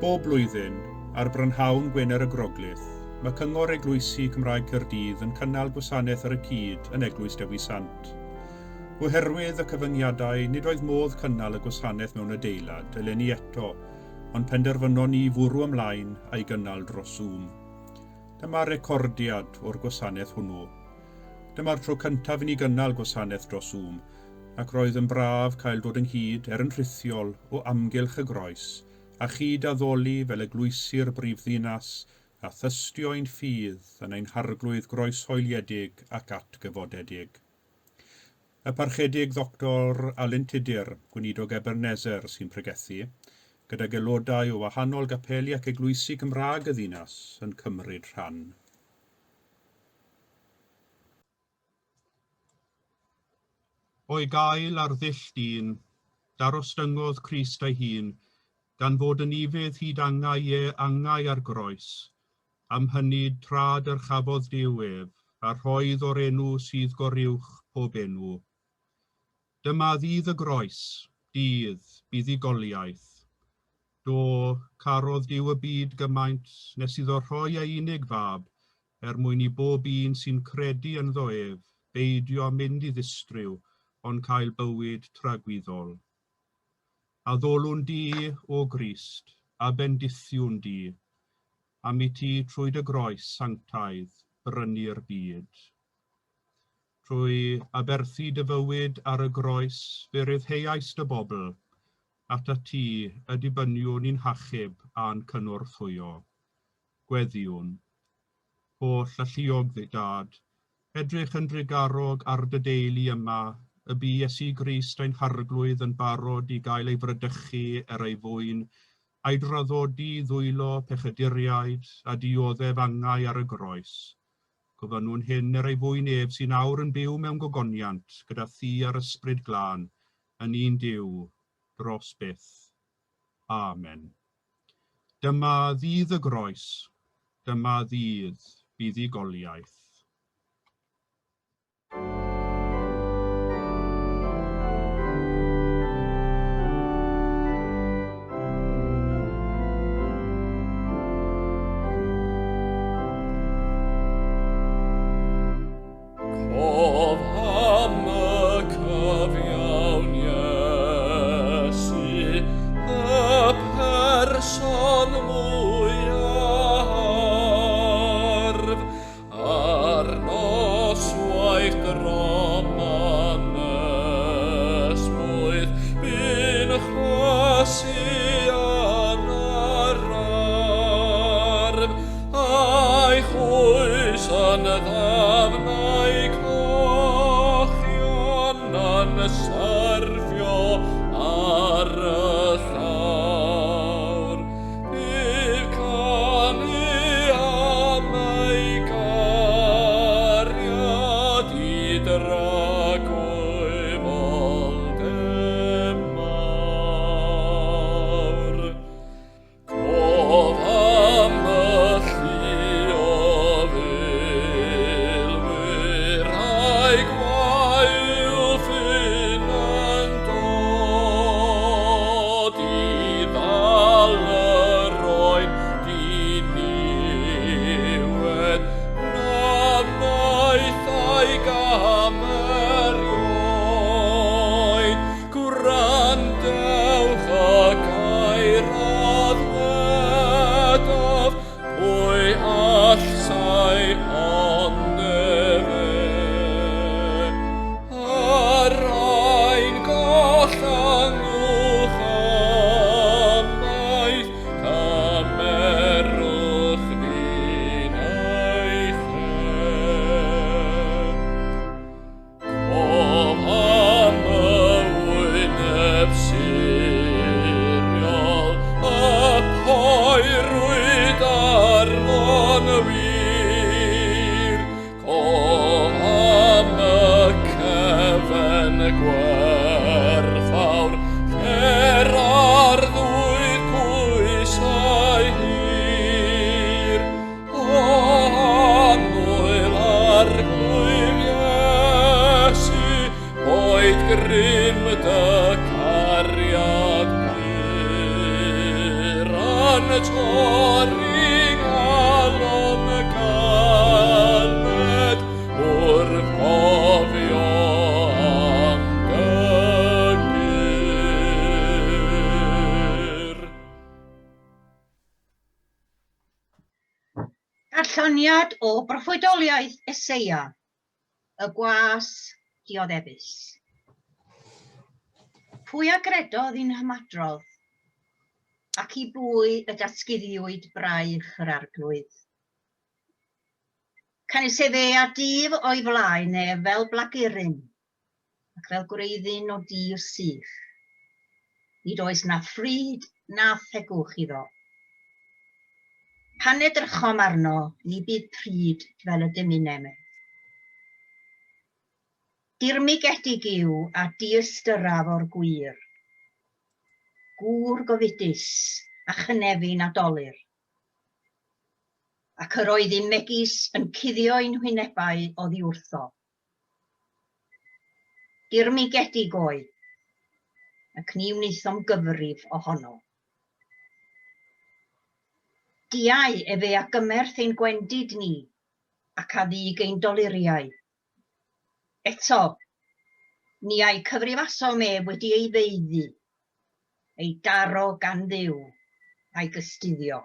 Bob blwyddyn, ar brynhawn Gwener y Groglith, mae Cyngor Eglwysi Cymraeg Caerdydd yn cynnal gwasanaeth ar y cyd yn Eglwys Dewi Sant. Oherwydd y cyfyngiadau, nid oedd modd cynnal y gwasanaeth mewn adeilad eleni eto, ond penderfynon ni fwrw ymlaen a'i gynnal dros Zoom. Dyma'r recordiad o'r gwasanaeth hwnnw. Dyma'r tro cyntaf i ni gynnal gwasanaeth dros Zoom, ac roedd yn braf cael dod ynghyd yn rhithiol o amgylch y groes, a chyd addoli fel eglwysi'r brifddinas a thystio ein ffydd yn ein harglwydd groeshoeliedig ac atgyfodedig. Y parchedig Dr. Alun Tudur, Gweinidog Ebenezer sy'n pregethu, gydag aelodau o wahanol gapeli ac eglwysi Cymraeg y ddinas yn cymryd rhan. O'i gael ar ddull dyn, darostyngodd Crist ei hun, gan fod yn ifydd hyd angau ar groes, am hynny trad yr chafodd Duw ef, a rhoedd o'r enw sydd goriwch pob enw. Dyma ddydd y groes, dydd, buddugoliaeth. Do, carodd Duw y byd gymaint nes iddo rhoi ei unig fab, mwyn i bob un sy'n credu ynddo ef, beidio mynd i ddistryw, ond cael bywyd tragwyddol. A ddolwn di o Grist, a bendithiwn di, am i ti trwy dy groes sanctaidd brynu'r byd. Trwy aberthu dy fywyd ar y groes, fe ryddheuais dy bobl, at y ti y dibyniwn i'n hachub a'n cynorthwyo. Gweddiwn, holl alluog dad, edrych yn drigarog ar dy deulu yma, y bu Iesu Grist ein harglwydd yn barod i gael ei fradychu ei fwyn, a'i draddodi ddwylo pechaduriaid a dioddef angau ar y groes. Gofynnwn hyn ei fwyn ef sy'n nawr yn byw mewn gogoniant gyda thi ar ysbryd glân, yn un Duw, dros byth. Amen. Dyma ddydd y groes, dyma ddydd buddugoliaeth. grym dy cariad byr yn torri galon galed wrth gofio am dygyr. Darlloniad o broffwydoliaeth Eseia, y gwas dioddefus. Pwy a gredodd i'n hymadrodd, ac i bwy y datguddiwyd braich yr arglwydd. Canis a dif o'i flaen fel blagurin, ac fel gwreiddyn o dir sych. Nid oes na ffryd na thegwch iddo. Pan edrychom arno, ni bydd pryd fel y dymunem. Dirmigedig yw a diystyraf o'r gwir. Gŵr gofidus a chynefin a dolir. Ac yr oedd un megis yn cuddio ein hwynebau oddi wrtho. Dirmigedig oedd, ac ni wnaethom gyfrif ohono. Diau efe a gymerth ein gwendid ni, ac a ddig ein doliriau. Eto, ni ai cyfrifasom wedi ei ddeuddu, ei daro gan Dduw, a'i gystuddio.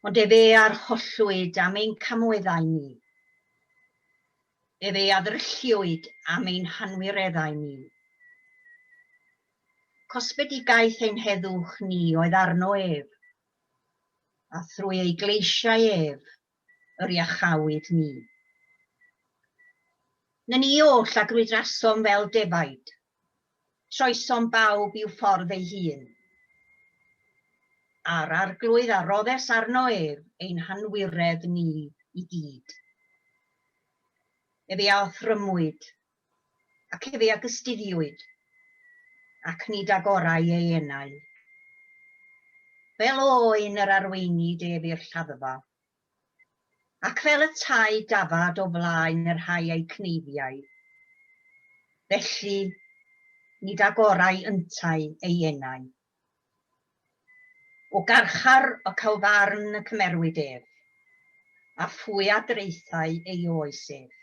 Ond efe arhollwyd am ein camweddau ni, efe addrylliwyd am ein hanwireddau ni. Cosbedigaeth ein heddwch ni oedd arno ef, a thrwy ei gleisiau ef, yr iachawyd ni. Na ni oll a gwydrasom fel defaid, troesom bawb i'w ffordd ei hun. A'r arglwydd a roddes arno ef ein hanwiredd ni i gyd. Efe a thrymwyd, ac efe a gystuddiwyd, ac nid agorau ei enau. Fel oen yr arweinid ef i'r lladdfa, ac fel y tai dafad o flaen yr rhai ei cneifiau. Felly, nid agorau yntau ei enau. O garchar o cawfarn y cymerwyd ef, a phwy a dreithau ei oes ef.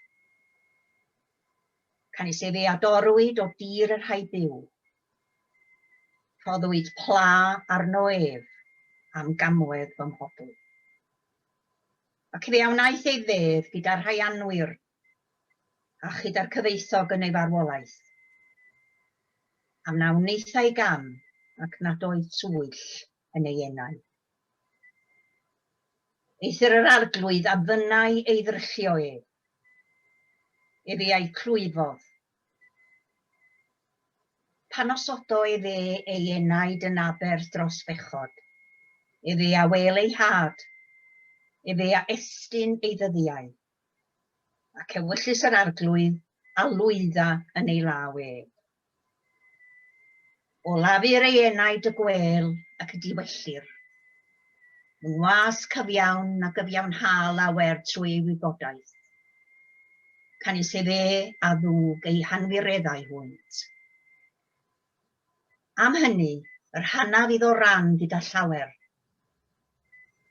Canis ef ei adorwyd o dir yr rhai byw. Rhoddwyd pla arno ef am gamwedd fy mhobl. Ac fe wnaeth ei fedd gyda'r rhai anwyr, a chyda'r cyfeithog yn ei farwolaeth. A wnaeth ei gam, ac nad oedd twyll yn ei enau. Eithir yr arglwydd a fynnau ei ddryllio ef. Efe ei clwyfodd. Pan osodo efe ei enaid yn aber dros bechod. Efe a wel ei had. Efe a estyn ei ddyddiau. Ac ewyllus yr arglwydd a lwydda yn ei law ef. O lafur ei enaid y gwel ac y diwellir. Yn was cyfiawn a gyfiawnhal awer trwy ei wybodaeth. Canis efe a ddwg ei hanwireddau hwynt. Am hynny, yr hannaf iddo ran gyda llawer.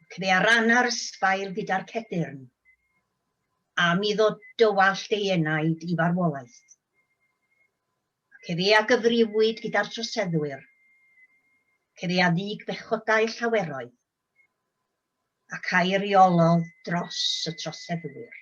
Ac fe a ran ar ysbail gyda'r cedyrn. Am iddo dywallt ei enaid i farwolaeth. Ac efe a gyfriwyd gyda'r troseddwyr. Ac efe a ddig bechodau llaweroedd. Ac a'i reolodd dros y troseddwyr.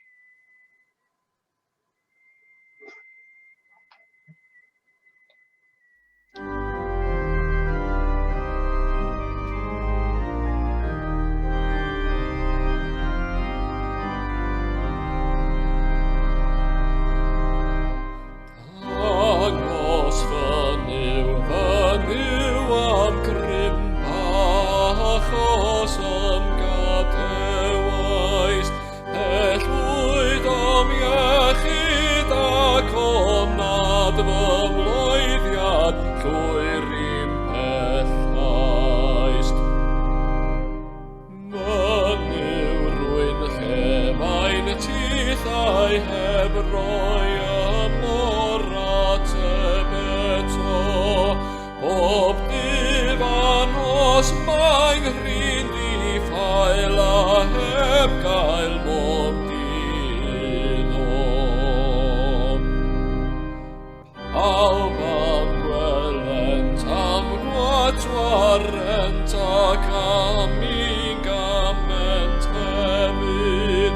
Alban gwelent am gwatwarent ac am igament hefyd,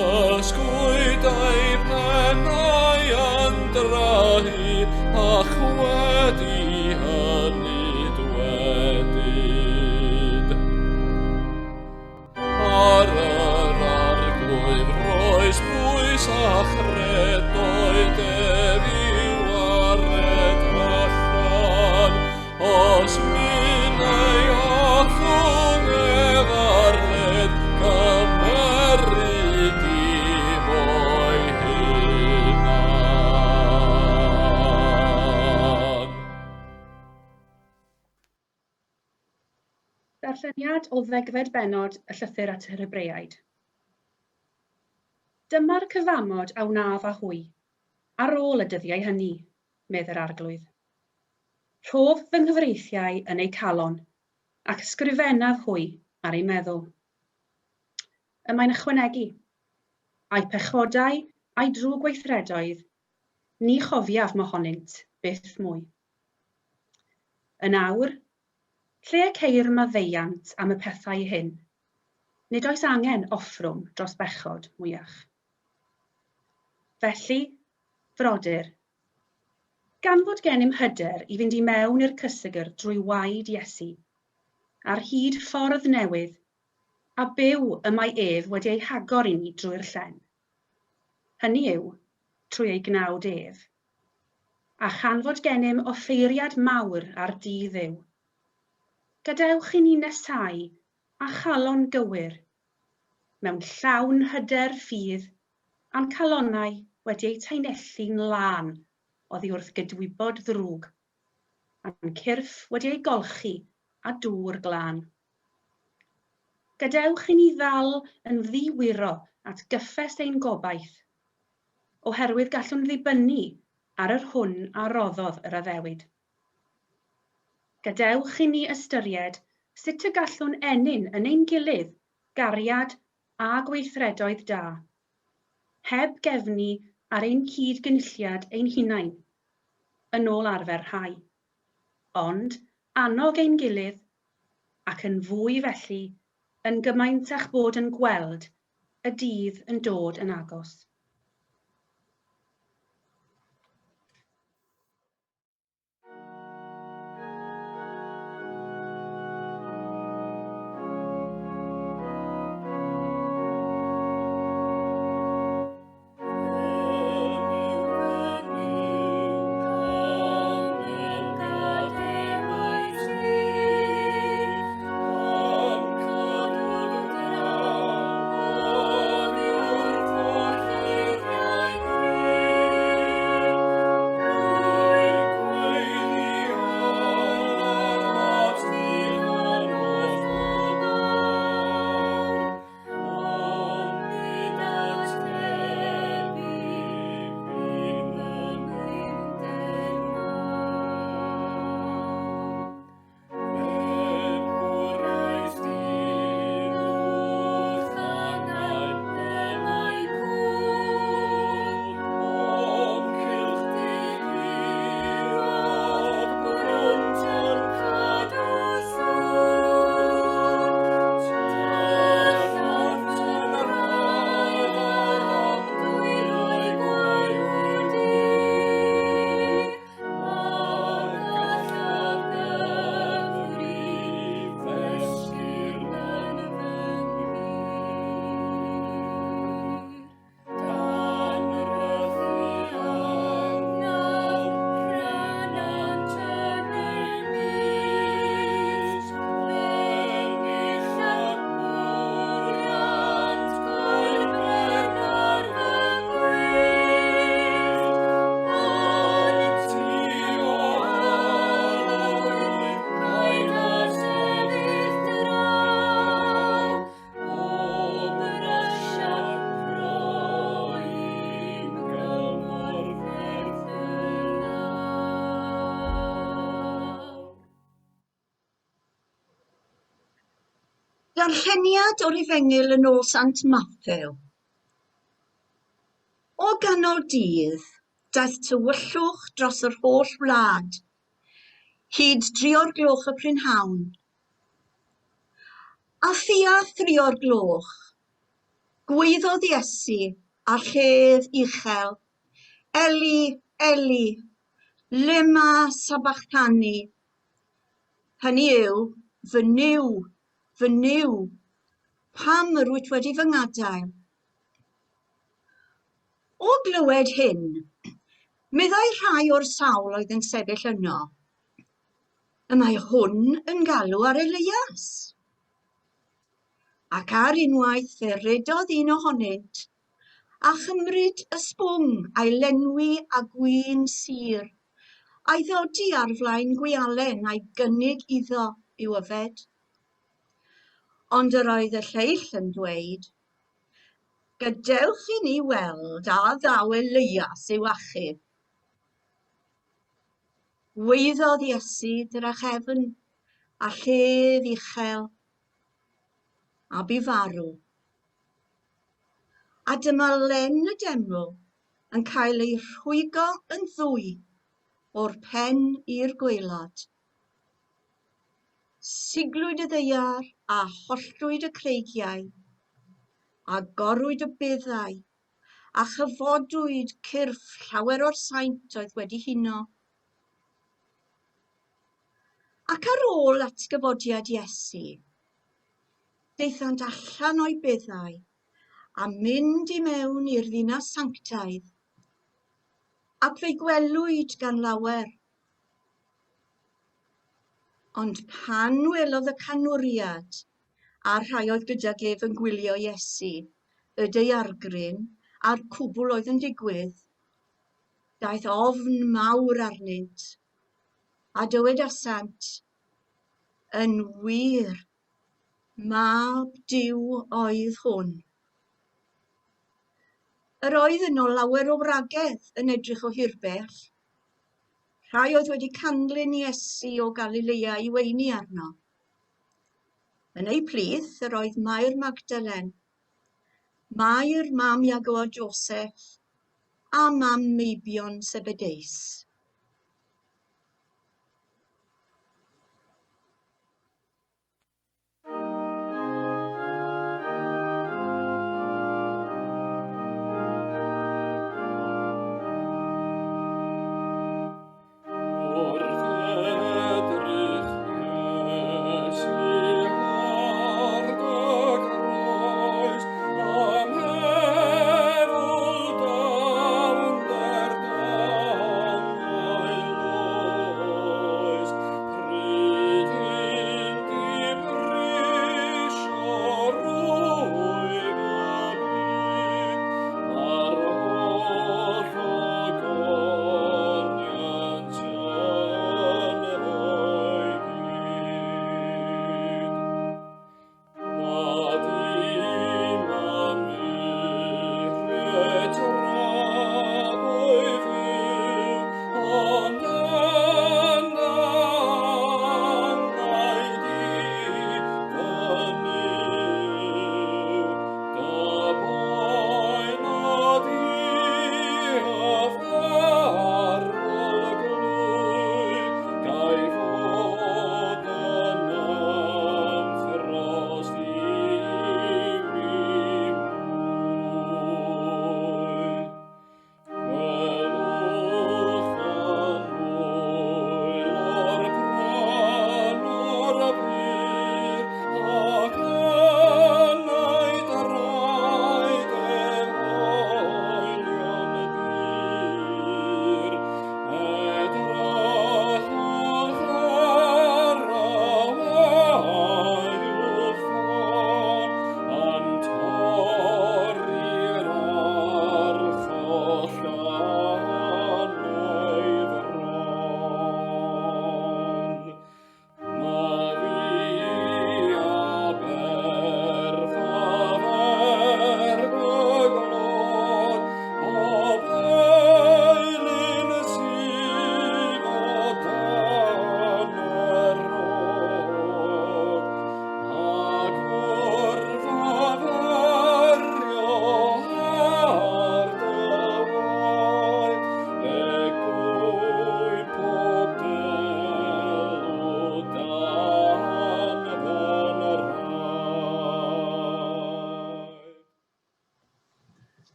ysgwydau pennau yn drahu, ach wedi hynny dwedyd. Ar yr arglwydd roes bwys a chredoedd ef i'w ared allan, os minnau achwn ef arled cymerid i fo'i hunan. Darlleniad o ddegfed bennod y llythyr at yr Hebreaid. Dyma'r cyfamod a wnaf â hwy, ar ôl y dyddiau hynny, medd yr arglwydd. Rhodd fy nghyfreithiau yn eu calon, ac ysgrifennaf hwy ar ei meddwl. Y mae'n ychwanegu, a'i pechodau a'i drw gweithredoedd, ni chofiaf mohonynt byth mwy. Yn awr, lle y ceir maddeiant am y pethau hyn, nid oes angen offrwm dros bechod mwyach. Felly, frodyr, gan fod gennym hyder i fynd i mewn i'r cysegr drwy waed Iesu, ar hyd ffordd newydd, a byw y mae ef wedi ei hagor i ni drwy'r llen. Hynny yw, trwy ei gnawd ef. A chan fod gennym offeiriad mawr ar dydd Dduw, gadewch i ni nesau a chalon gywir, mewn llawn hyder ffydd, a'n calonnau wedi eu taenelli'n lân oddi wrth gydwybod ddrwg, a'n cyrff wedi ei golchi a dŵr glân. Gadewch i ni ddal yn ddiwiro at gyffes ein gobaith, oherwydd gallwn ddibynnu ar yr hwn a roddodd yr addewid. Gadewch i ni ystyried sut y gallwn enyn yn ein gilydd gariad a gweithredoedd da, heb gefnu ar ein cydgynulliad ein hunain, yn ôl arfer rhai, ond annog ein gilydd, ac yn fwy felly, yn gymaint a'ch bod yn gweld y dydd yn dod yn agos. Darlleniad o'r Efengyl yn ôl Sant Mathew. O ganol dydd, Daeth tywyllwch dros yr holl wlad, hyd 3 gloch y prynhawn. A thia 3 gloch, gwaeddodd Iesu a llef uchel, Eli, Eli, lema sabachthani. Hynny yw, fy niw, pam rwyt wedi fy ngadael? O glywed hyn, meddai rhai o'r sawl oedd yn sefyll yno, y mae hwn yn galw ar Elias. Ac ar unwaith fe redodd un ohonynt, a chymryd ysbwng a'i lenwi a gwyn sir, a'i ddodi ar flaen gwialen a'i gynnig iddo i'w yfed. Ond yr oedd y lleill yn dweud, gadewch i ni weld a ddaw Elias i'w achub. Gwaeddodd Iesu drachefn a llef uchel, a bu farw. A dyma len y deml yn cael ei rhwygo yn ddwy o'r pen i'r gwaelod. Siglwyd y ddaear a hollwyd y creigiau, a gorwyd y beddau, a chyfodwyd cyrff llawer o'r saint oedd wedi huno. Ac ar ôl atgyfodiad Iesu, daethant allan o'i beddau a mynd i mewn i'r ddinas sanctaidd, ac fe'i gwelwyd gan lawer. Ond pan welodd y canwriad a'r rhai oedd gydag ef yn gwylio Iesu, y daeargryn a'r cwbl oedd yn digwydd, daeth ofn mawr arnynt, a dywedasant, yn wir, mab Duw oedd hwn. Yr oedd yno lawer o wragedd yn edrych o hirbell. Rhai oedd wedi canlyn Iesu o Galilea i weini arno. Yn ei plith yr oedd Mair Magdalen, Mair mam Iago a Joseph, a mam Meibion Sebedeus.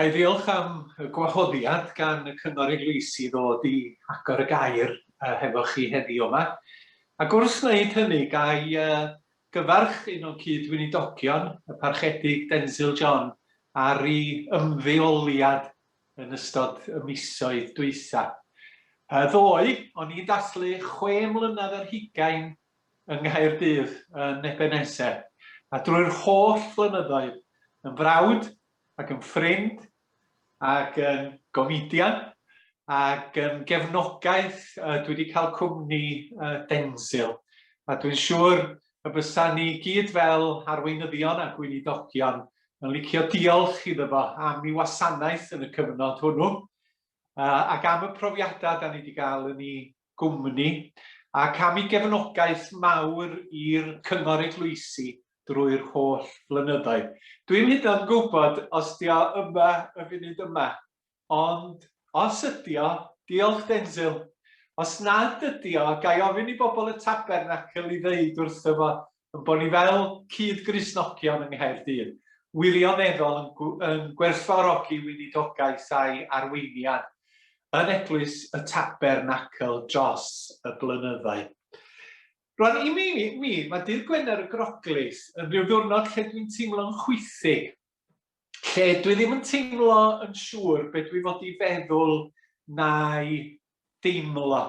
Gai ddiolch am y gwahoddiad gan y Cyngor Eglwysi ddod i agor y gair hefo chi heddiw yma. Ac wrth wneud hynny, gai gyfarch un o'n cydweinidogion, y parchedig Denzil John, ar ei ymddeoliad yn ystod y misoedd dwytha. Ddoe, o'n i'n dathlu 6 mlynedd ar 20 yng Nghaerdydd yn Ebenezer. A drwy'r holl flynyddoedd, yn frawd ac yn ffrind ac yn gomidian ac yn gefnogaeth dwi wedi cael cwmni Denzil. A dwi'n siŵr y bysa ni gyd fel arweinyddion a gweinidogion yn licio diolch iddo fo am ei wasanaeth yn y cyfnod hwnnw ac am y profiadau da ni wedi cael yn ei gwmni ac am ei gefnogaeth mawr i'r Cyngor Eglwysi drwy'r holl flynyddoedd. Dwi'n hyd yn gwybod os di o yma y funud yma, ond os ydi o, diolch Denzil. Os nad ydi o, gai ofyn i bobl y Tabernacl i ddeud wrtho fo bod ni fel cyd-Gristnogion yng Nghaerdydd wirioneddol yn gwerthfawrogi weinidogaeth a'i arweiniad yn Eglwys y Tabernacl dros y blynyddoedd. Rwan, i mi, mae Dydd Gwener y Groglith yn rhyw ddiwrnod lle dwi'n teimlo'n chwythig, lle dwi ddim yn teimlo yn siŵr beth dwi fod i feddwl na'i deimlo.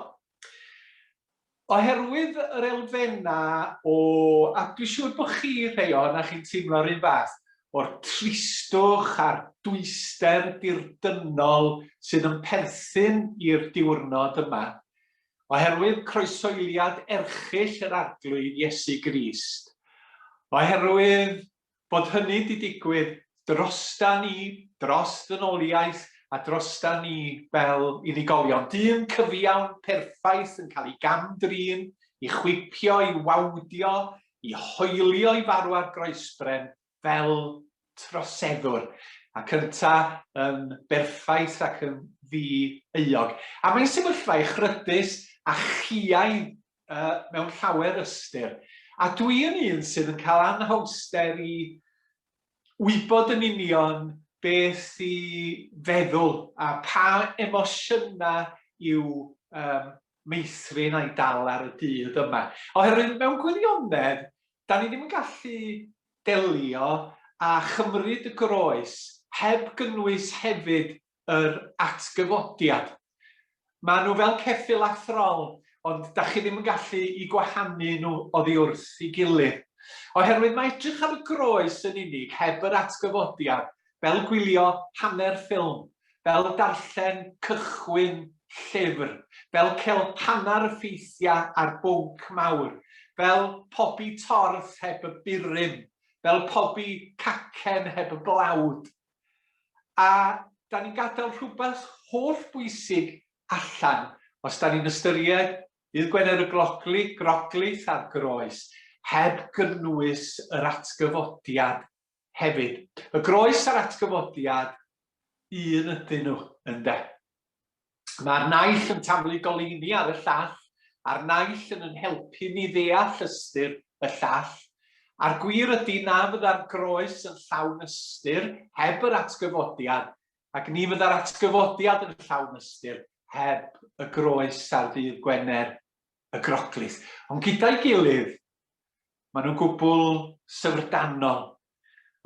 Oherwydd yr elfennau a dwi'n siŵr bod chi rhai o'na chi'n teimlo'r un fath, o'r tristwch a'r dwyster dirdynol sydd yn perthyn i'r diwrnod yma, oherwydd croesoeliad erchyll yr arglwydd Iesu Grist, oherwydd bod hynny wedi digwydd drostan ni, dros ddynoliaeth a drostan ni fel unigolion. Dyn cyfiawn perffaith yn cael ei gamdrin, i chwipio, i wawdio, i hoelio i farw ar groesbren fel troseddwr. A cynta yn berffaith ac yn ddi-euog. A mae'n sefyllfa uchrydus a chiaidd mewn llawer ystyr. A dwi yn un sydd yn cael anhawster i wybod yn union beth i feddwl a pa emosiynau yw meithrin a'i dal ar y dydd yma. Oherwydd mewn gwirionedd, da ni ddim yn gallu delio a chymryd y groes heb gynnwys hefyd yr atgyfodiad. Maen nhw fel ceffyl a throl, ond da chi ddim yn gallu i gwahanu nhw oddi wrth i gilydd. Oherwydd mae edrych ar y groes yn unig heb yr atgyfodiad, fel gwylio hanner ffilm, fel darllen cychwyn llyfr, fel cael hanner ffeithiau ar bwnc mawr, fel pobi torth heb y burym, fel pobi cacen heb y blawd. A da ni'n gadael rhywbeth holl bwysig allan os da ni'n ystyried Dydd Gwener y Groglith a'r groes, heb gynnwys yr atgyfodiad hefyd. Y groes a'r atgyfodiad, un ydyn nhw ynde. Mae'r naill yn taflu golini ar y llall, a'r naill yn helpu ni ddeall ystyr y llall, a'r gwir ydy na fydda'r groes yn llawn ystyr heb yr atgyfodiad, ac ni fydda'r atgyfodiad yn llawn ystyr heb y groes ar Ddydd Gwener y Groglith. Ond gyda'i gilydd, maen nhw'n gwbl syfrdanol,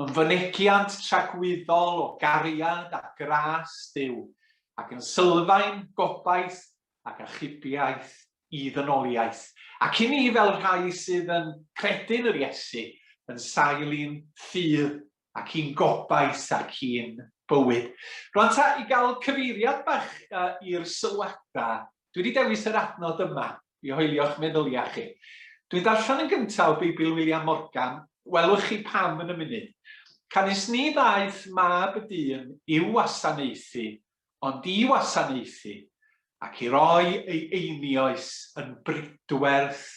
yn fynegiant tragwyddol o gariad a gras Duw, ac yn sylfaen gobaith ac achubiaeth i ddynoliaeth. Ac i ni fel rhai sydd yn credu'n yr Iesu, yn sail i'n ffydd ac i'n gobaith ac i'n bywyd. Rwan ta, i gael cyfeiriad bach i'r sylwadau, dwi wedi dewis yr adnod yma, i hoelio'ch meddyliau chi. Dwi'n darllen yn gyntaf o Beibl William Morgan, welwch chi pam yn y munud. Canis ni ddaeth mab y dyn i'w wasanaethu, ond i wasanaethu, ac i roi ei einioes yn bridwerth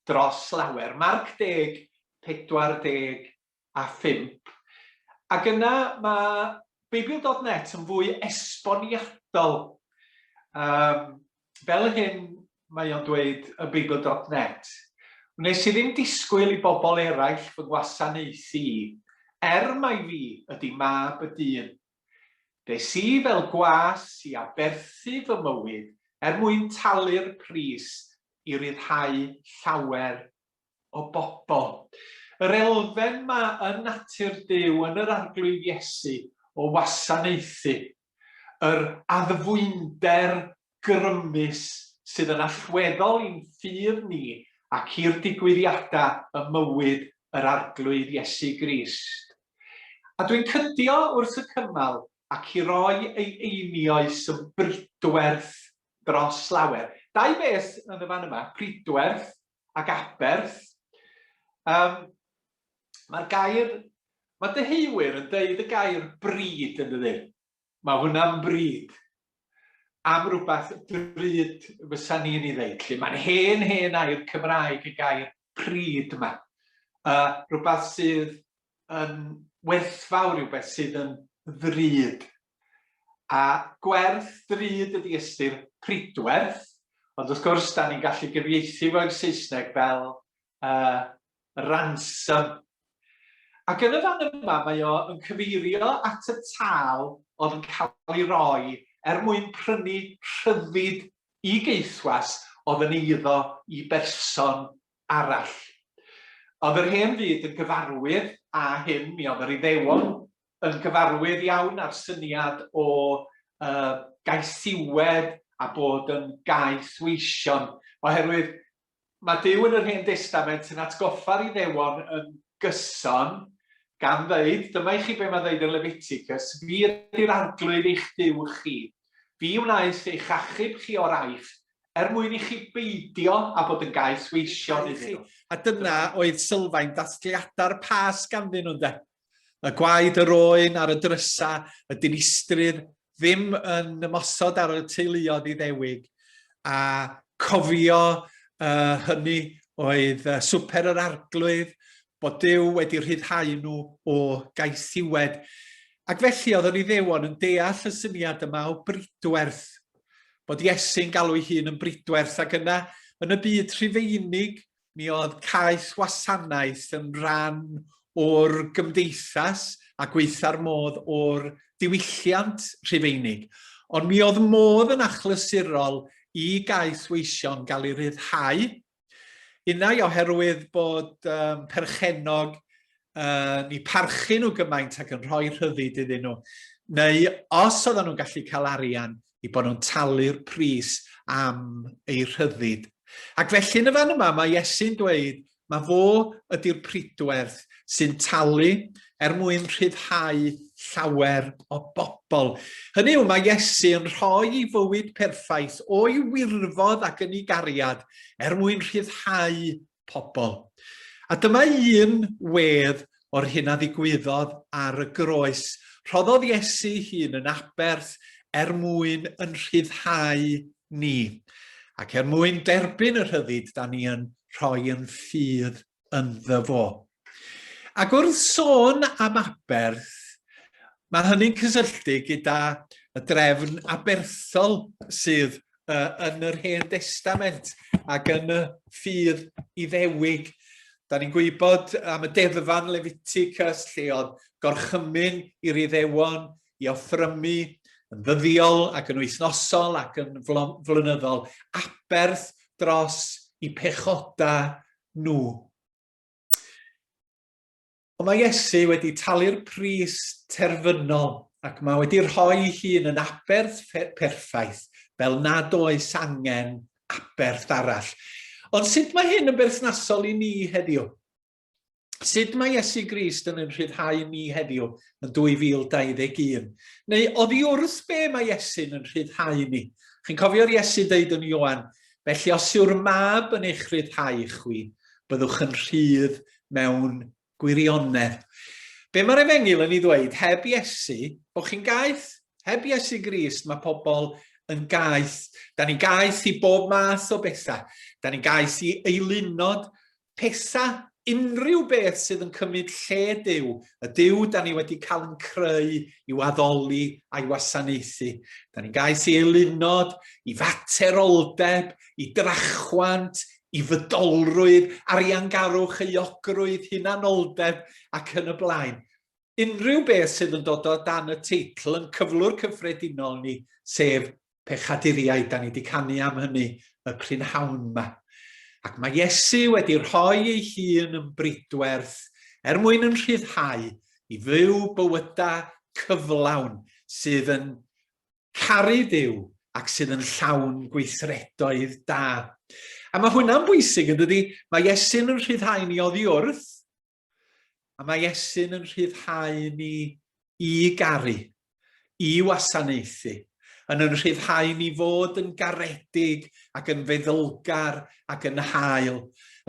dros lawer. Marc 10, 40 a 5. Ac yna mae Beibl.net yn fwy esboniadol. Fel hyn mae o'n dweud y Beibl.net. Wnes i ddim disgwyl i bobl eraill fy gwasanaethu i, mai fi ydy mab y dyn. Des I fel gwas I aberthu fy mywyd mwyn talu'r pris I ryddhau llawer o bobl. Yr elfen yma yn natur Duw yn yr arglwydd Iesu o wasanaethu, yr addfwynder grymus sydd yn allweddol i'n ffydd ni ac i'r digwyddiadau y mywyd yr arglwydd Iesu Grist. A dwi'n cydio wrth y cymal ac I roi ei einioes yn bridwerth dros lawer. Dau beth yn y fan yma, bridwerth ac aberth. Mae deheuwyr yn deud y gair bryd yn dydi. Mae hwnna'n bryd. Am rhywbeth bryd fysa ni'n ei ddeud. Mae'n hen air Cymraeg y gair pryd yma. Rhywbeth sydd yn werthfawr, rhywbeth sydd yn ddrud. A gwerth drud ydi ystyr pridwerth, ond wrth gwrs, da ni'n gallu gyfieithu fo'n Saesneg fel ransom. Ac yn y fan yma, mae o'n cyfeirio at y tal oedd yn cael ei roi mwyn prynu rhyddid I geithwas oedd yn eiddo I berson arall. Oedd yr hen fyd yn gyfarwydd a hyn, mi oedd yr Iddewon yn gyfarwydd iawn ar syniad o gaethiwed a bod yn gaethweision. Oherwydd mae Duw yn yr Hen Testament yn atgoffa'r Iddewon yn gyson gan ddeud, dyma I chi be mae ddeud yn Leviticus, fi ydy'r arglwydd eich Duw chi. Fi wnaeth eich achub chi o'r aifft mwyn I chi beidio a bod yn gaethweision iddyn nhw. A dyna oedd sylfaen dathliadau'r pas ganddyn nhw de. Y gwaed yr oen ar y drysa, y dinistryd ddim yn ymosod ar y teuluodd Iddewig. A cofio hynny oedd swper yr arglwydd, bod Duw wedi rhyddhau nhw o gaethiwed. Ac felly oedd yr Iddewon yn deall y syniad yma o bridwerth, bod Iesu'n galw ei hun yn bridwerth, ac yna yn y byd Rhufeinig, mi oedd caeth wasanaeth yn rhan o'r gymdeithas a gweitha'r modd o'r diwylliant Rhufeinig. Ond mi oedd modd yn achlysurol I gaethweision gael ei ryddhau, Unai oherwydd bod perchenog ni parchu nhw gymaint ac yn rhoi rhyddid iddyn nhw, neu os oedden nhw'n gallu cael arian I bod nhw'n talu'r pris am ei rhyddid. Ac felly yn y fan yma mae Iesu'n dweud, mae fo ydy'r pridwerth sy'n talu mwyn rhyddhau llawer o bobl. Hynny yw, mae Iesu yn rhoi ei fywyd perffaith o'i wirfodd ac yn ei gariad mwyn rhyddhau pobl. A dyma un wedd o'r hyn a ddigwyddodd ar y groes. Rhoddodd Iesu hun yn aberth mwyn yn rhyddhau ni. Ac mwyn derbyn y rhyddid, da ni yn rhoi yn ffydd ynddo fo. Ac wrth sôn am aberth, mae hynny'n cysylltu gyda y drefn aberthol sydd yn yr Hen Testament ac yn y ffydd Iddewig. Da ni'n gwybod am y deddfan Leviticus lle oedd gorchymyn i'r Iddewon I offrymu yn ddyddiol ac yn wythnosol ac yn flynyddol, aberth dros I pechoda nhw. Ond mae Iesu wedi talu'r pris terfynol ac mae wedi rhoi hun yn aberth perffaith fel nad oes angen aberth arall. Ond sut mae hyn yn berthnasol I ni heddiw? Sut mae Iesu Grist yn rhyddhau ni heddiw yn 2021? Neu oddi wrth be mae Iesu'n rhyddhau ni? Chi'n cofio'r Iesu deud yn Ioan, felly os yw'r mab yn eich rhyddhau chwi, byddwch yn rhydd mewn gwirionedd. Be mae'r Efengil yn ei ddweud, heb Iesu, bod chi'n gaeth, heb Iesu Grist, mae pobl yn gaeth. Da ni gaeth I bob math o bethau. Da ni gaeth I eilunod pethau, unrhyw beth sydd yn cymryd lle Duw. Y Duw da ni wedi cael yn creu I waddoli a'i wasanaethu. Da ni gaeth I eilunod, I fateroldeb, I drachwant, I fydolrwydd, ariangarwch, euogrwydd, hunanoldeb ac yn y blaen. unrhyw beth sydd yn dod o dan y teitl yn cyflwr cyffredinol ni, sef pechaduriaid. Da ni wedi canu am hynny y prynhawn yma. Ac mae Iesu wedi rhoi ei hun yn bridwerth mwyn yn rhyddhau i fyw bywydau cyflawn sydd yn caru Duw ac sydd yn llawn gweithredoedd da. A mae hwnna'n bwysig yn dydi, mae Iesu'n yn rhyddhau ni oddi wrth, a mae Iesu'n yn rhyddhau ni i garu, i wasanaethu, yn rhyddhau ni fod yn garedig ac yn feddylgar ac yn hael,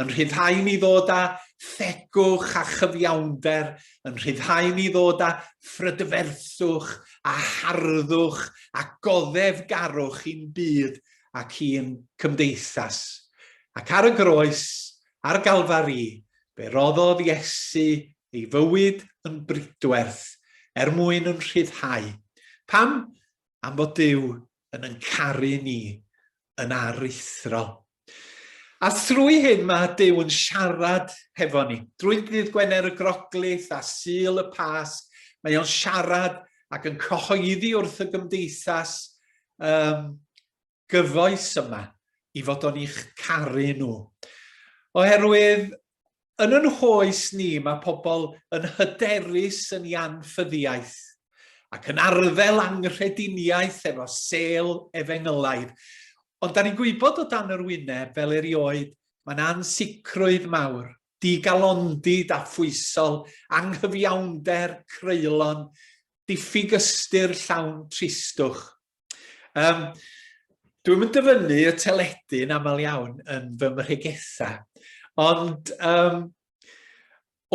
yn rhyddhau ni ddod â thegwch a chyfiawnder, yn rhyddhau ni ddod â phrydferthwch a harddwch a goddefgarwch i'n byd ac i'n cymdeithas. Ac ar y groes, ar Galfari, fe roddodd Iesu ei fywyd yn bridwerth mwyn yn rhyddhau. Pam? Am bod Duw yn caru ni yn aruthrol. A thrwy hyn mae Duw yn siarad hefo ni. Drwy dydd Gwener y Groglith a Sul y Pasg, mae o'n siarad ac yn cyhoeddi wrth y gymdeithas gyfoes yma i fod o'n i'ch caru nhw. Oherwydd, yn yn hoes ni, mae pobl yn hyderus yn anffyddiaeth ac yn arddel anghrediniaeth efo sêl efengylaidd. Ond da ni'n gwybod o dan yr wyneb, fel erioed, mae'n ansicrwydd mawr, digalondid a phwysol, anghyfiawnder, creulon, diffyg ystyr llawn tristwch. Dwi'n mynd dyfynnu y teledyn aml iawn yn fy mhregethau, ond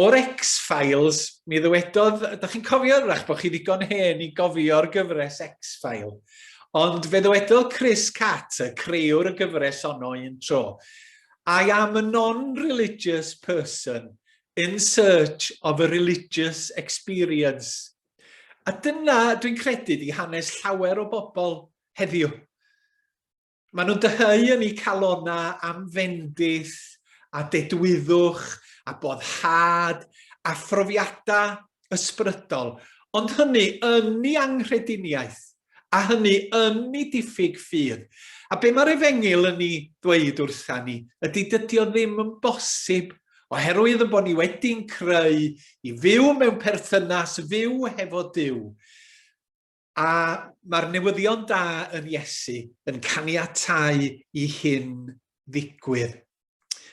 o'r X-Files, mi ddywedodd, ydych chi'n cofio rach bod chi ddigon hen i gofio'r gyfres X-File, ond fe ddywedodd Chris Carter, crewr y gyfres honno un tro, I am a non-religious person in search of a religious experience. A dyna dwi'n credu di hanes llawer o bobl heddiw. Maen nhw'n dyheu yn eu calona am fendith a dedwyddwch a boddhad a phrofiadau ysbrydol. Ond hynny yn ei anghrediniaeth a hynny yn ei diffyg ffydd. A be mae'r Efengyl yn ei ddweud wrtha ni ydy dydy o ddim yn bosib oherwydd bod ni wedi'n creu i fyw mewn perthynas, fyw hefo Duw. A mae'r newyddion da yn Iesu yn caniatáu i hyn ddigwydd.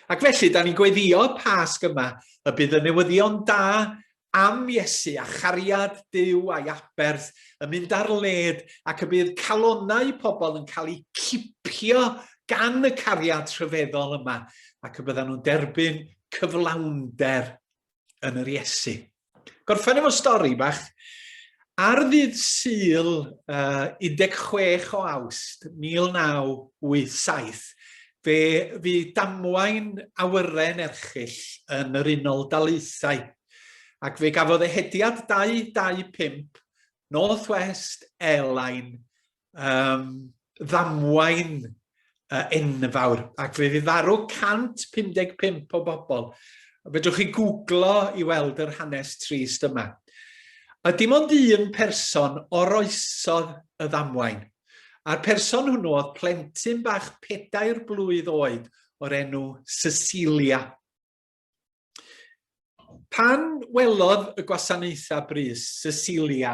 Ac felly, da ni'n gweddio Pasg yma y bydd y newyddion da am Iesu a chariad Duw a'i aberth yn mynd ar led ac y bydd calonau pobl yn cael eu cipio gan y cariad rhyfeddol yma ac y byddan nhw'n derbyn cyflawnder yn yr Iesu. Gorffen efo stori bach. Ar ddydd Sul 16 o Awst 1987, fe fu damwain awyren erchyll yn yr Unol Daleithiau. Ac fe gafodd ehediad 225 North West Airline ddamwain enfawr. Ac fe fu farw 155 o bobl. Fedrwch chi googlo i weld yr hanes trist yma. A dim ond un person oroesodd y ddamwain. A'r person hwnnw oedd plentyn bach 4 blwydd oed o'r enw Cecilia. Pan welodd y gwasanaethau brys Cecilia,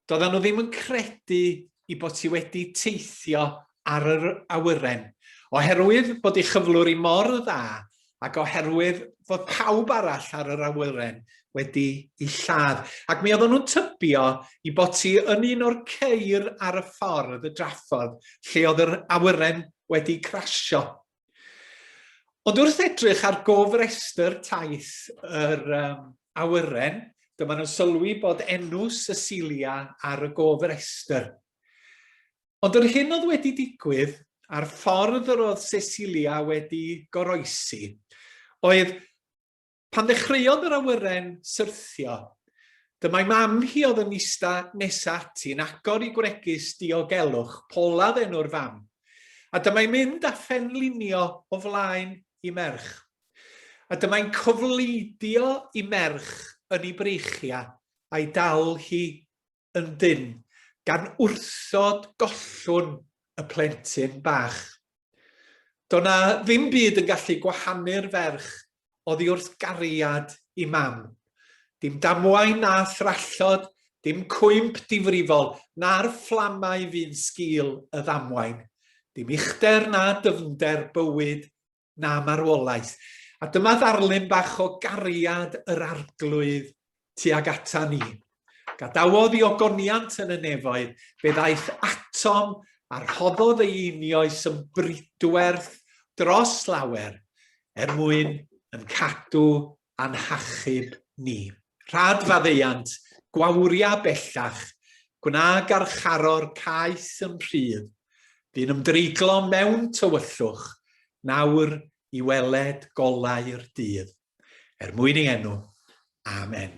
doedden nhw ddim yn credu i bod hi wedi teithio ar yr awyren, oherwydd bod ei chyflwr i mor dda ac oherwydd fod pawb arall ar yr awyren wedi ei lladd. Ac mi oedden nhw'n tybio i bod hi yn un o'r ceir ar y ffordd, y draffodd, lle oedd yr awyren wedi crasio. Ond wrth edrych ar gofrestr taith yr awyren, dyma nhw'n sylwi bod enw Cecilia ar y gofrestr. Ond yr hyn oedd wedi digwydd a'r ffordd yr oedd Cecilia wedi goroesi, oedd pan ddechreuodd yr awyren syrthio, dyma'i mam hi oedd yn ista nesaf ati'n agor i gwregys diogelwch, Polad enw'r fam, a dyma'i'n mynd a phenlinio o flaen i merch. A dyma'i'n cofleidio i merch yn ei breichia a'i dal hi yn dyn, gan wrthod gollwn y plentyn bach. Do'na ddim byd yn gallu gwahanu'r ferch oddi wrth gariad I mam. Dim damwain na thrallod, dim cwymp difrifol, na'r fflamau fydd sgil y ddamwain. Dim uchder na dyfnder bywyd na marwolaeth. A dyma ddarlun bach o gariad yr arglwydd tuag ata ni. Gadawodd I ogoniant yn y nefoedd, fe ddaeth atom a'r hoddodd ei unioes yn bridwerth dros lawer, mwyn yn cadw anhachub ni. Rhad faddeuant, gwawria bellach, gwna garcharo'r caeth yn rhydd, bu'n ymdreiglo mewn tywyllwch, nawr I weled golau'r dydd. Mwyn ei enw. Amen.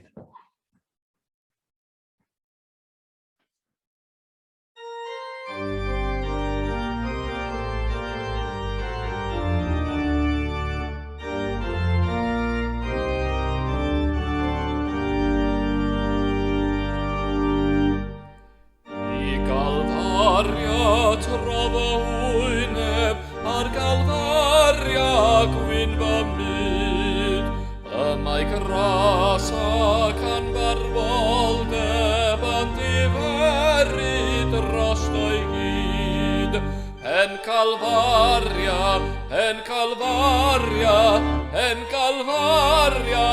En Calvaria,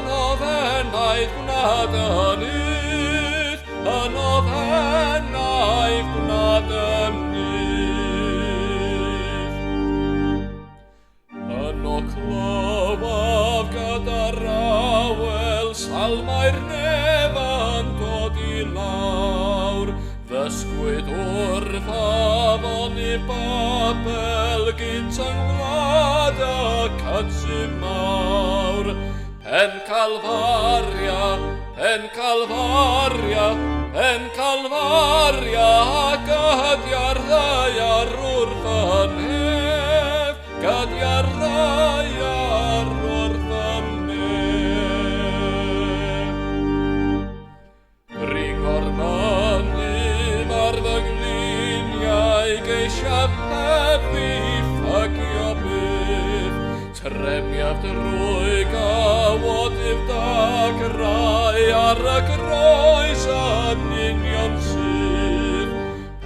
nofennaeth gwnaed yn nyth, nofennaeth gwnaed yn nyth. Yno clywaf gyda'r awel, salmau'r nefan dod I lawr, ddysgwyd wrth afon I Babel gynt yng ngwlad y Cadsi mawr. En Calvaria, gydia'r ddaiar wrth yn hef, gydia'r ddaiar wrth yn hef. Ringo'r mynydd ar fy ngliniau, geisiaf heddi ffagio bydd, tremiaf drwy gawodydd dagrau ar y groes yn union sydd.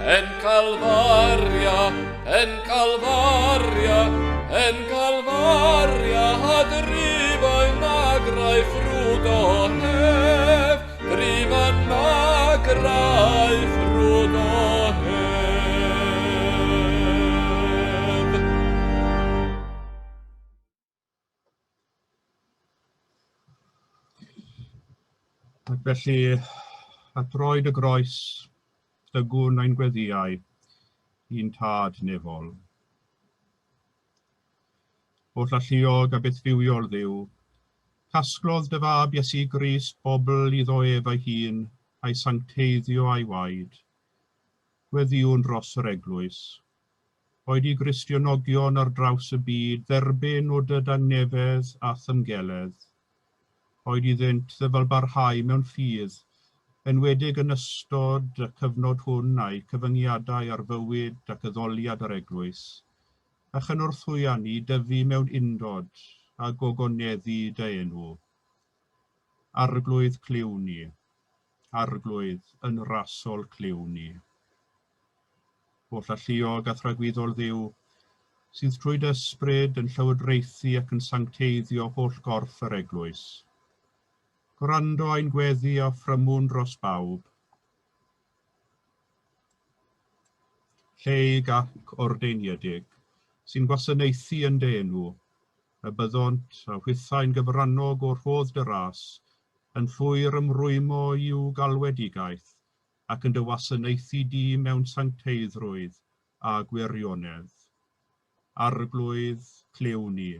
En Calvaria, drifau nagrau ffrwd o hef, drifau nagrau ffrwd o hef. Ac felly, at roed y groes, dygwn ein gweddiau, un tad nefol. O llalluog a beth fywiol ddiw, casglodd dy fab Iesu Grist bobl iddo ef ei hun, a'i sancteiddio a'i waed. Gweddiwn dros yr eglwys. Oed I Gristionogion ar draws y byd, dderbyn o dy dangnefedd a thymgeledd. Oed I ddynt ddyfal barhau mewn ffydd, enwedig yn ystod y cyfnod hwn a'i cyfyngiadau ar fywyd ac addoliad yr eglwys, a chynwrthwyannu dyfu mewn undod a gogoneddu dy enw. Arglwydd cliw ni, arglwydd yn rasol cliw ni. O llalluog a thragwyddol ddiw, sydd trwy dy ysbryd yn llywodraethu ac yn sancteiddio holl gorff yr eglwys. Gwrando ein gweddi a ffrymwn dros bawb. Lleig ac ordeiniedig, sy'n gwasanaethu yn dy enw, y byddont a hwythau'n gyfrannog o'r hodd dy ras, yn llwyr ymrwymo i'w galwedigaeth, ac yn dy wasanaethu di mewn sancteiddrwydd a gwirionedd. Arglwydd cliw ni,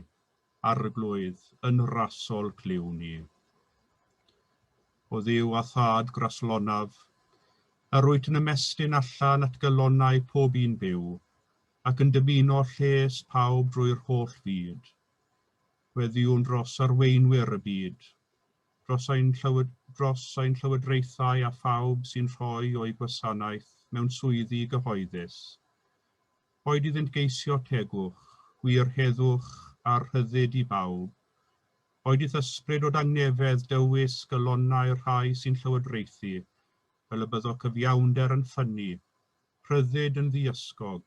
arglwydd yn rasol cliw ni. O ddiw a thad graslonaf, a rwyt yn ymestyn allan at gylonnau pob un byw, ac yn dymuno lles pawb drwy'r holl fyd. Weddiwn dros arweinwyr y byd, dros dros ein llywodraethau a phawb sy'n rhoi o'i gwasanaeth mewn swyddi gyhoeddus. Oed iddynt geisio tegwch, gwir heddwch a rhyddid i bawb. Oed idd ysbryd o dangnefedd dywys galonnau'r rhai sy'n llywodraethu, fel y byddo cyfiawnder yn ffynnu, rhyddid yn ddiysgog,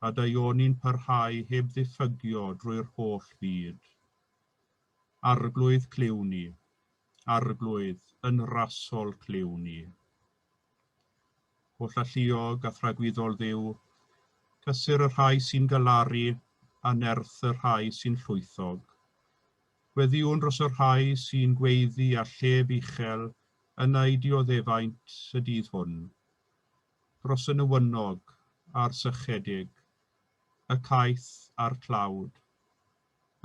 a daioni'n parhau heb ddiffygio drwy'r holl byd. Arglwydd cliw ni, arglwydd yn rasol cliw ni. Holl alluog a thragwyddol ddiw, cysur y rhai sy'n galaru a nerth y rhai sy'n llwythog. Gweddiwn dros y rhai sy'n gweiddi a lleb uchel yna i dioddefaint y dydd hwn. Dros y newynog a'r sychedig, y caeth a'r tlawd,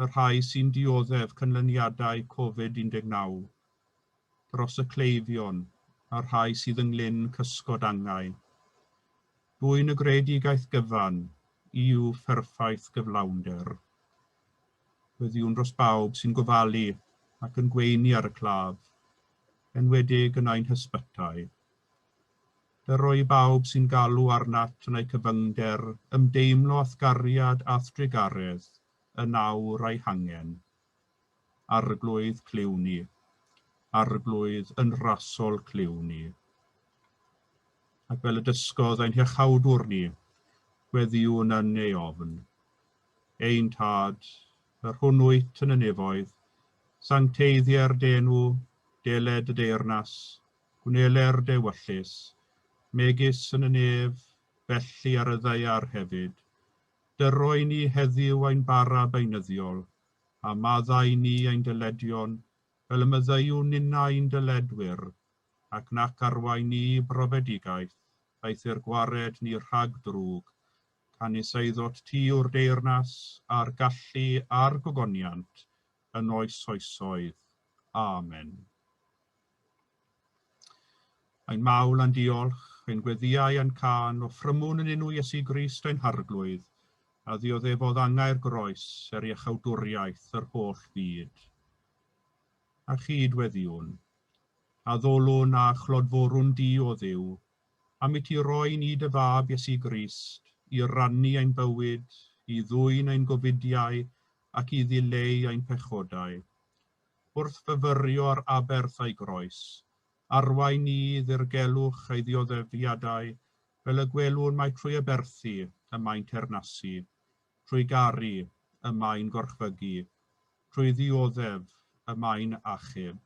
y rhai sy'n dioddef canlyniadau Covid-19, dros y cleifion a'r rhai sydd ynglyn cysgod angau. Dwy'n y gredigaeth gyfan i'w pherffaith gyflawnder. Gweddiwn dros bawb sy'n gofalu ac yn gweini ar y claf, enwedig yn ein hysbytau. Dyroi bawb sy'n galw arnat yn eu cyfyngder ymdeimlo athgariad a thrigaredd y nawr a'i hangen. Arglwydd cliw ni, arglwydd yn rasol cliw ni. Ac fel y dysgodd ein hiachawdwr ni, gweddiwn yn ei ofn. Ein tad, yr hwnnwyt yn y nefoedd, sancteiddiau'r denw, deled y deyrnas, gwneler dewyllus, megis yn y nef, felly ar y ddeiar hefyd. Dyroi ni heddiw ein bara beunyddiol, a maddau ni ein dyledion, fel y myddaiwn unna ein dyledwyr, ac nac arwain ni brofedigaeth, aeth i'r gwared ni rhag drwg, canis eiddot ti o'r deyrnas a'r gallu a'r gogoniant yn oes oesoedd. Amen. Ein mawl a'n diolch, ein gweddiau a'n can, o ffrymwn yn enw Iesu Grist ein harglwydd, a ddioddefodd angau'r groes iechawdwriaeth yr holl byd. A chyd weddiwn, a ddolwn a chlodforwn di o ddiw, am i ti roi ni dy fab Iesu Grist, i rannu ein bywyd, i ddwyn ein gofidiau ac i ddileu ein pechodau. Wrth fyfyrio'r aberth a'i groes, arwain ni ddirgelwch ei ddioddefiadau, fel y gwelwn mae trwy aberthu y mae'n ternasu, trwy garu y mae'n gorchfygu, trwy ddioddef y mae'n achub,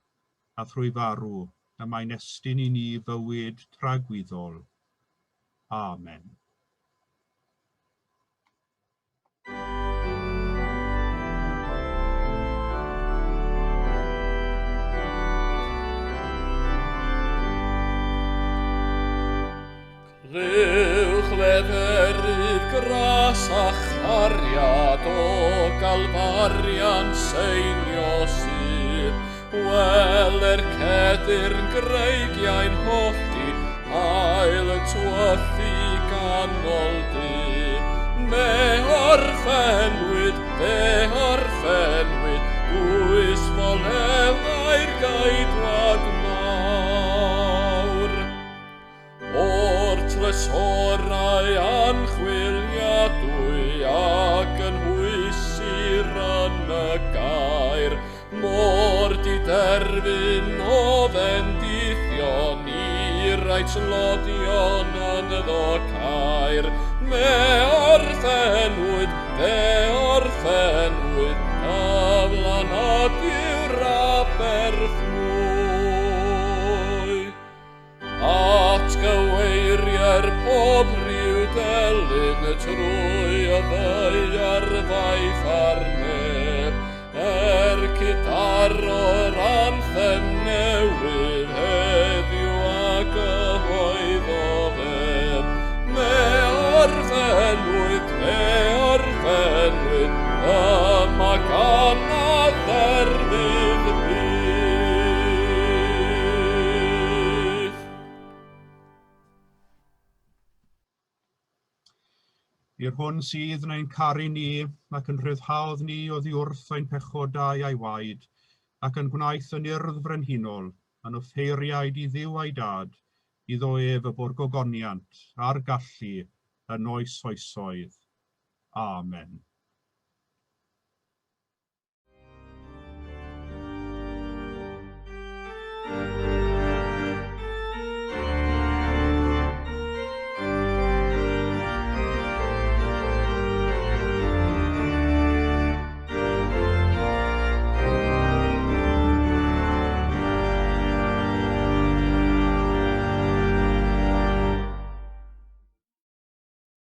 a trwy farw y mae'n estyn i ni fywyd tragwyddol. Amen. Rywch leferydd gras a chariad o galfarian seinio sydd, wel cedyrn greigiau'n hollti, ail y twyllu ganol dydd. Me orffenwyd, dwys folewai'r gaedwad mawr. O'r trysorau anchwiliadwy ac yn hwysir yn y gair, mor diderfyn o fendithion i'r aitlodion yn yddo cair. Me orffenwyd, gyflanad yw'r aberth mwy. At gyweiriau'r pob rhyw delyn trwy y ddeiarfaith ar neb, cydaro'r anthem newydd heddiw a gyhoeddo fe. Me orffenwyd, yma gan a dderbydd bydd. I'r hwn sydd yn ein caru ni ac yn rhyddhawdd ni oddi wrth ein pechodau a'i waed ac yn gwnaeth yn urdd frenhinol yn offeiriaid i Dduw a'i Dad, iddo ef y bwrgogoniant a'r gallu yn oes oesoedd. Amen.